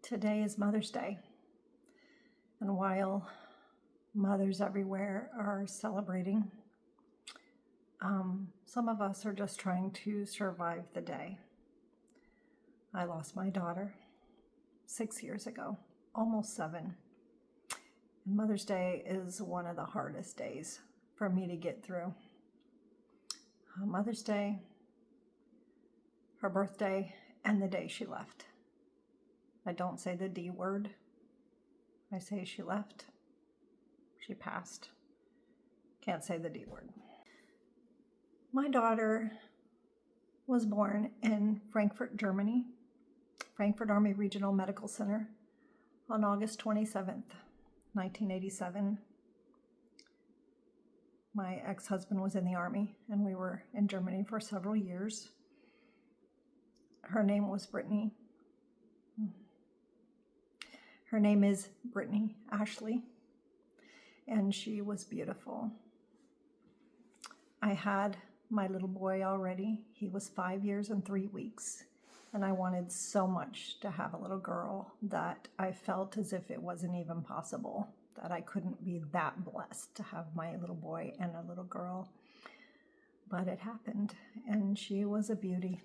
Today is Mother's Day, and while mothers everywhere are celebrating, some of us are just trying to survive the day. I lost my daughter 6 years ago, almost 7. And Mother's Day is one of the hardest days for me to get through. Mother's Day, her birthday, and the day she left. I don't say the D word. I say she left. She passed. Can't say the D word. My daughter was born in Frankfurt, Germany, Frankfurt Army Regional Medical Center on August 27th, 1987. My ex-husband was in the Army, and we were in Germany for several years. Her name was Brittany. Her name is Brittany Ashley, and she was beautiful. I had my little boy already. He was 5 years and 3 weeks, and I wanted so much to have a little girl that I felt as if it wasn't even possible, that I couldn't be that blessed to have my little boy and a little girl. But it happened, and she was a beauty.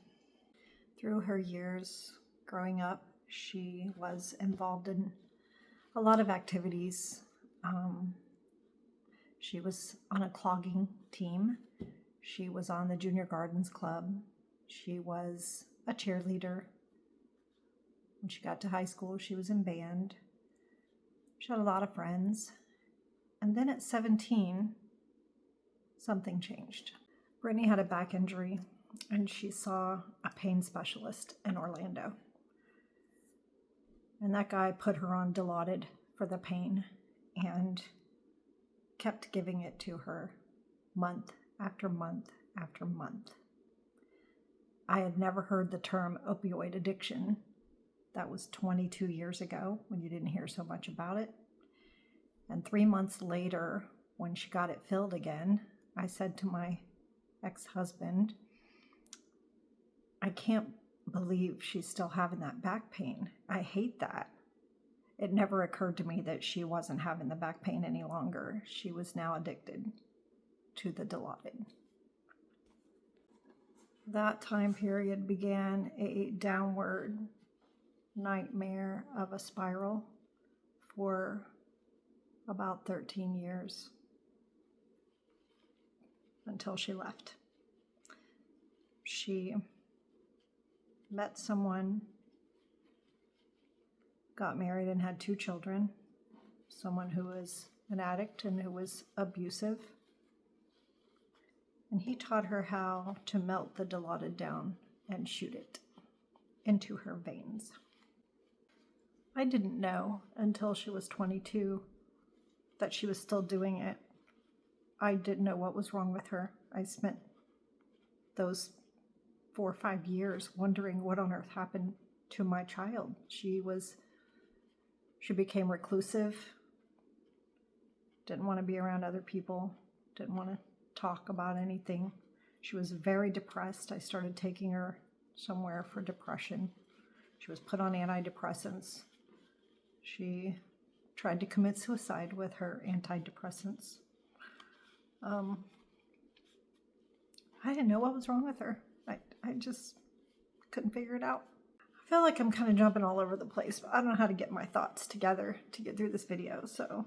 Through her years growing up, she was involved in a lot of activities. She was on a clogging team. She was on the Junior Gardens Club. She was a cheerleader. When she got to high school, she was in band. She had a lot of friends. And then at 17, something changed. Brittany had a back injury, and she saw a pain specialist in Orlando. And that guy put her on Dilaudid for the pain and kept giving it to her month after month after month. I had never heard the term opioid addiction. That was 22 years ago when you didn't hear so much about it. And 3 months later, when she got it filled again, I said to my ex-husband, I can't believe she's still having that back pain. I hate that. It never occurred to me that she wasn't having the back pain any longer. She was now addicted to the Dilaudid. That time period began a downward nightmare of a spiral for about 13 years until she left. She met someone, got married, and had 2 children. Someone who was an addict and who was abusive. And he taught her how to melt the Dilaudid down and shoot it into her veins. I didn't know until she was 22 that she was still doing it. I didn't know what was wrong with her. I spent those 4 or 5 years wondering what on earth happened to my child. She became reclusive, didn't want to be around other people, didn't want to talk about anything. She was very depressed. I started taking her somewhere for depression. She was put on antidepressants. She tried to commit suicide with her antidepressants. I didn't know what was wrong with her. I just couldn't figure it out. I feel like I'm kind of jumping all over the place, but I don't know how to get my thoughts together to get through this video. So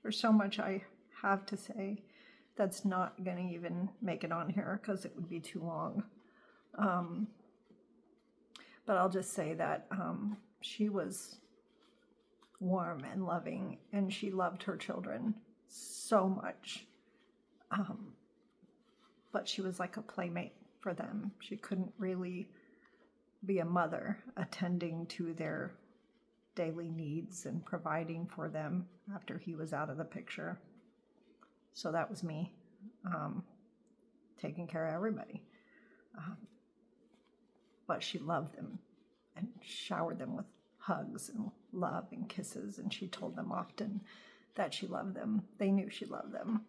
there's so much I have to say that's not going to even make it on here because it would be too long. But I'll just say that she was warm and loving, and she loved her children so much. But she was like a playmate for them. She couldn't really be a mother attending to their daily needs and providing for them after he was out of the picture. So that was me, taking care of everybody. But she loved them and showered them with hugs and love and kisses, and she told them often that she loved them. They knew she loved them.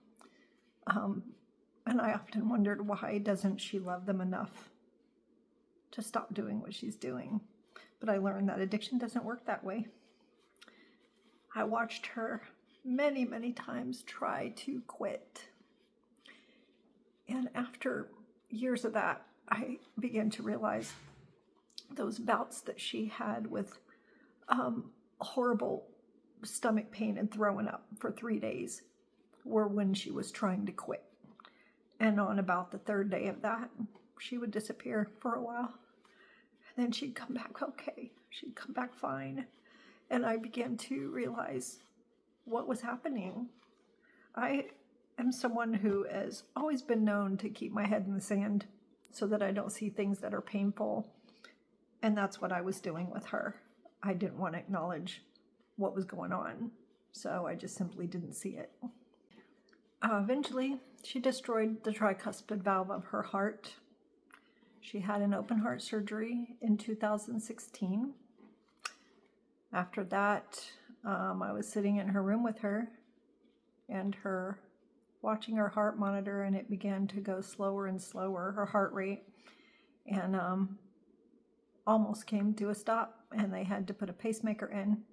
And I often wondered, why doesn't she love them enough to stop doing what she's doing? But I learned that addiction doesn't work that way. I watched her many, many times try to quit. And after years of that, I began to realize those bouts that she had with horrible stomach pain and throwing up for 3 days were when she was trying to quit. And on about the third day of that, she would disappear for a while. And then she'd come back okay. She'd come back fine. And I began to realize what was happening. I am someone who has always been known to keep my head in the sand so that I don't see things that are painful. And that's what I was doing with her. I didn't want to acknowledge what was going on, so I just simply didn't see it. Eventually, she destroyed the tricuspid valve of her heart. She had an open heart surgery in 2016. After that, I was sitting in her room with her and watching her heart monitor, and it began to go slower and slower, her heart rate, and almost came to a stop, and they had to put a pacemaker in.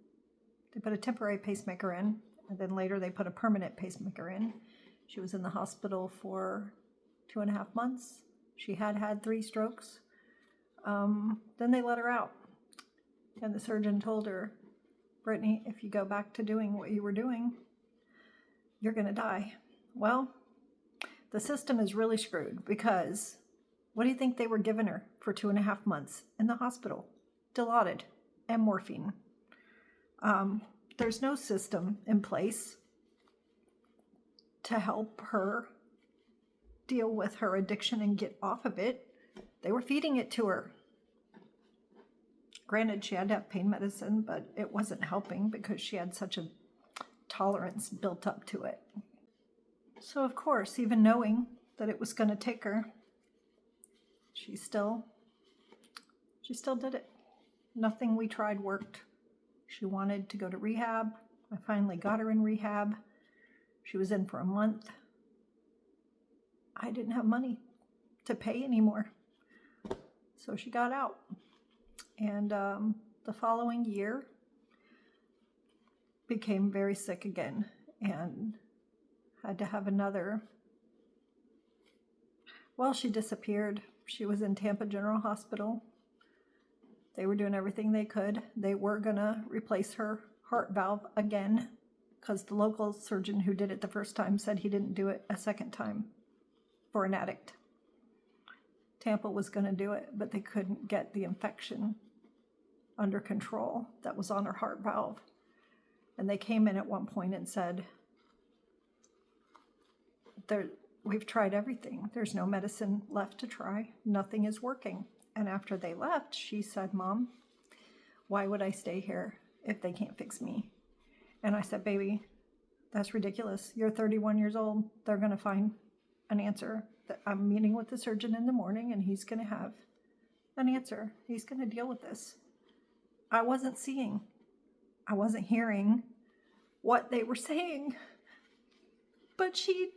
They put a temporary pacemaker in, and then later they put a permanent pacemaker in. She was in the hospital for 2.5 months. She had 3 strokes. Then they let her out, and the surgeon told her, "Brittany, if you go back to doing what you were doing, you're going to die." Well, the system is really screwed, because what do you think they were giving her for 2.5 months in the hospital? Dilaudid and morphine. There's no system in place to help her deal with her addiction and get off of it. They were feeding it to her. Granted, she had to have pain medicine, but it wasn't helping because she had such a tolerance built up to it. So of course, even knowing that it was going to take her, she still did it. Nothing we tried worked. She wanted to go to rehab. I finally got her in rehab. She was in for a month. I didn't have money to pay anymore, so she got out. And the following year, became very sick again and had to have another. Well, she disappeared. She was in Tampa General Hospital. They were doing everything they could. They were going to replace her heart valve again, because the local surgeon who did it the first time said he didn't do it a second time for an addict. Tampa was going to do it, but they couldn't get the infection under control that was on her heart valve. And they came in at one point and said, "We've tried everything. There's no medicine left to try. Nothing is working." And after they left, she said, "Mom, why would I stay here if they can't fix me?" And I said, "Baby, that's ridiculous. You're 31 years old. They're going to find an answer. I'm meeting with the surgeon in the morning, and he's going to have an answer. He's going to deal with this." I wasn't seeing. I wasn't hearing what they were saying. But she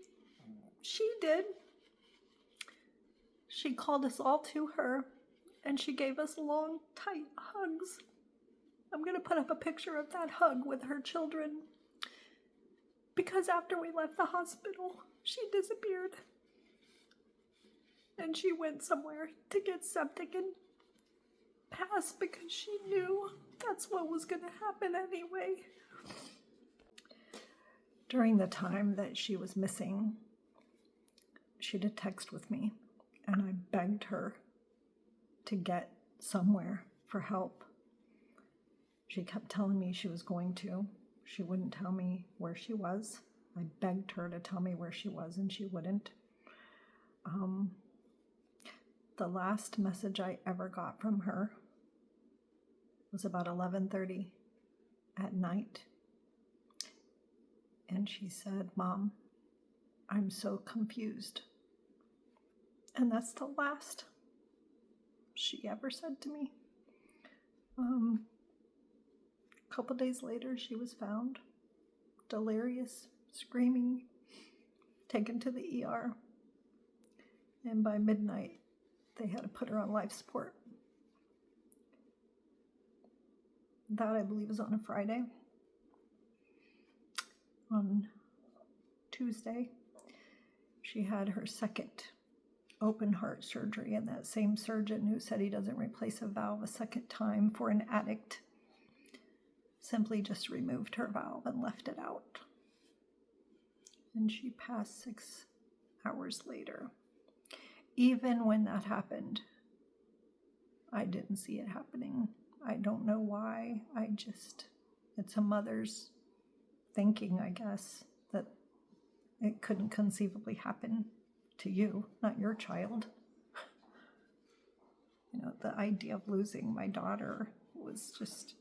did. She called us all to her, and she gave us long, tight hugs. I'm going to put up a picture of that hug with her children, because after we left the hospital, she disappeared. And she went somewhere to get septic and pass, because she knew that's what was going to happen anyway. During the time that she was missing, she did text with me, and I begged her to get somewhere for help. She kept telling me she was going to. She wouldn't tell me where she was. I begged her to tell me where she was, and she wouldn't. The last message I ever got from her was about 11:30 at night. And she said, "Mom, I'm so confused." And that's the last she ever said to me. A couple days later, she was found, delirious, screaming, taken to the ER. And by midnight, they had to put her on life support. That, I believe, was on a Friday. On Tuesday, she had her second open heart surgery, and that same surgeon who said he doesn't replace a valve a second time for an addict simply just removed her valve and left it out. And she passed 6 hours later. Even when that happened, I didn't see it happening. I don't know why. It's a mother's thinking, I guess, that it couldn't conceivably happen to you, not your child. The idea of losing my daughter was just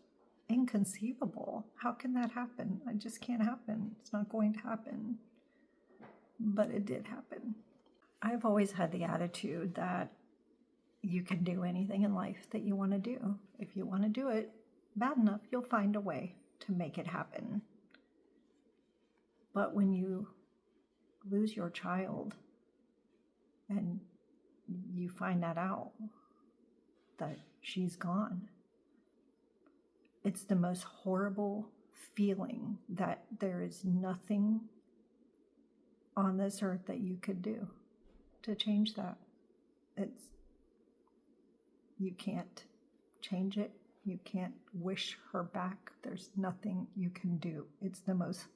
inconceivable. How can that happen? It just can't happen. It's not going to happen. But it did happen. I've always had the attitude that you can do anything in life that you want to do. If you want to do it bad enough, you'll find a way to make it happen. But when you lose your child and you find that out, that she's gone, it's the most horrible feeling that there is nothing on this earth that you could do to change that. You can't change it. You can't wish her back. There's nothing you can do. It's the most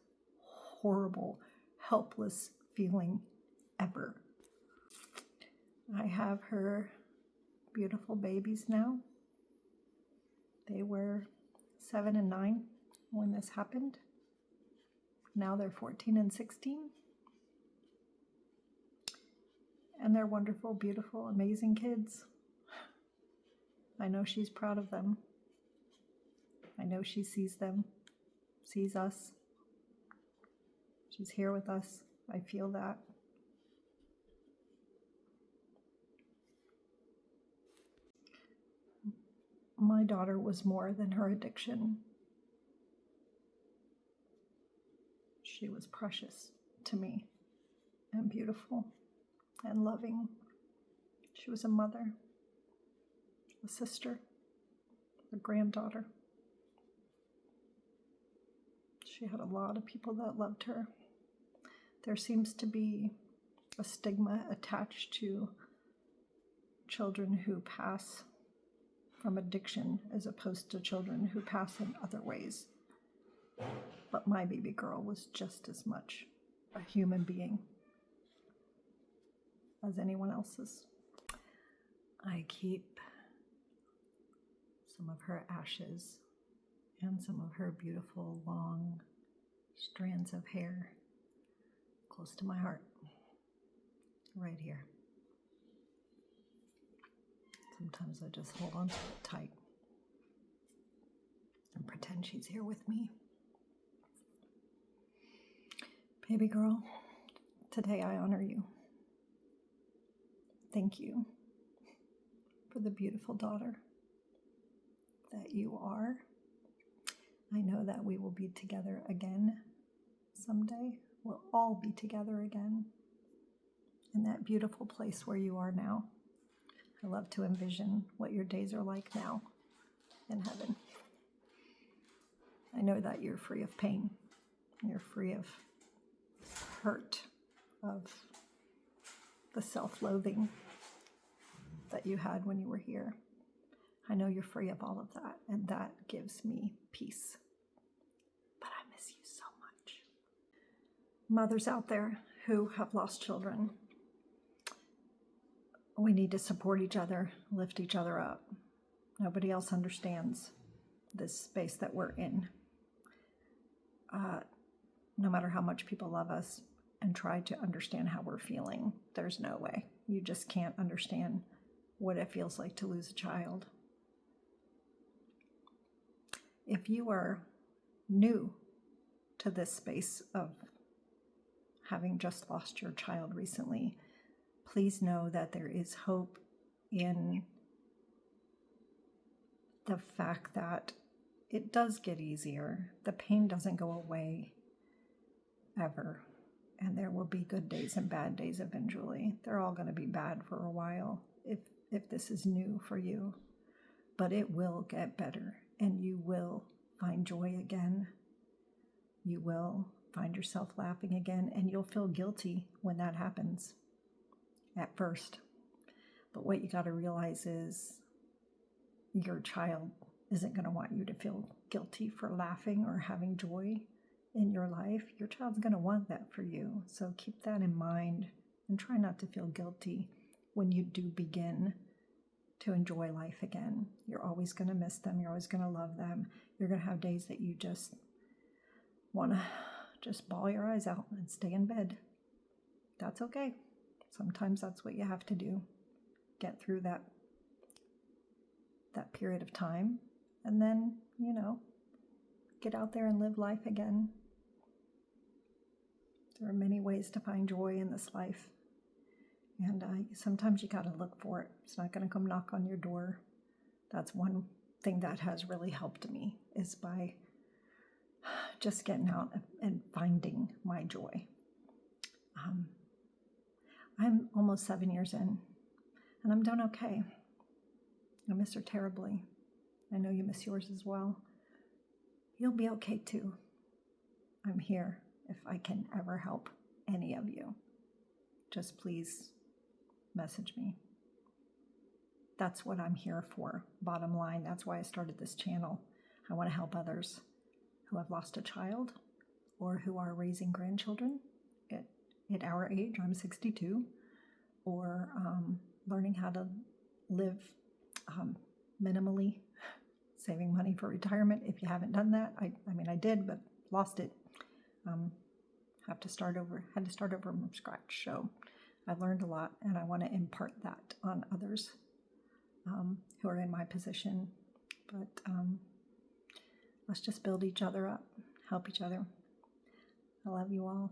horrible, helpless feeling ever. I have her beautiful babies now. They were 7 and 9 when this happened. Now they're 14 and 16. And they're wonderful, beautiful, amazing kids. I know she's proud of them. I know she sees them, sees us. She's here with us. I feel that. My daughter was more than her addiction. She was precious to me and beautiful and loving. She was a mother, a sister, a granddaughter. She had a lot of people that loved her. There seems to be a stigma attached to children who pass from addiction as opposed to children who pass in other ways. But my baby girl was just as much a human being as anyone else's. I keep some of her ashes and some of her beautiful long strands of hair close to my heart, right here. Sometimes I just hold on to it tight and pretend she's here with me. Baby girl, today I honor you. Thank you for the beautiful daughter that you are. I know that we will be together again someday. We'll all be together again in that beautiful place where you are now. I love to envision what your days are like now in heaven. I know that you're free of pain. You're free of hurt, of the self-loathing that you had when you were here. I know you're free of all of that, and that gives me peace. But I miss you so much. Mothers out there who have lost children, we need to support each other, lift each other up. Nobody else understands this space that we're in. No matter how much people love us and try to understand how we're feeling, there's no way. You just can't understand what it feels like to lose a child. If you are new to this space of having just lost your child recently, please know that there is hope in the fact that it does get easier. The pain doesn't go away ever. And there will be good days and bad days eventually. They're all going to be bad for a while if this is new for you. But it will get better. and you will find joy again. You will find yourself laughing again, and you'll feel guilty when that happens at first. But what you got to realize is your child isn't going to want you to feel guilty for laughing or having joy in your life. Your child's going to want that for you. So keep that in mind and try not to feel guilty when you do begin to enjoy life again. You're always going to miss them. You're always going to love them. You're going to have days that you just want to just bawl your eyes out and stay in bed. That's okay. Sometimes that's what you have to do. Get through that period of time, and then, get out there and live life again. There are many ways to find joy in this life, and sometimes you got to look for it. It's not going to come knock on your door. That's one thing that has really helped me, is by just getting out and finding my joy. I'm almost 7 years in, and I'm doing okay. I miss her terribly. I know you miss yours as well. You'll be okay too. I'm here if I can ever help any of you. Just please message me. That's what I'm here for. Bottom line, that's why I started this channel. I want to help others who have lost a child or who are raising grandchildren at our age. I'm 62. Or learning how to live minimally, saving money for retirement. If you haven't done that, I mean, I did, but lost it. Had to start over from scratch. So I've learned a lot, and I want to impart that on others who are in my position. But let's just build each other up, help each other. I love you all.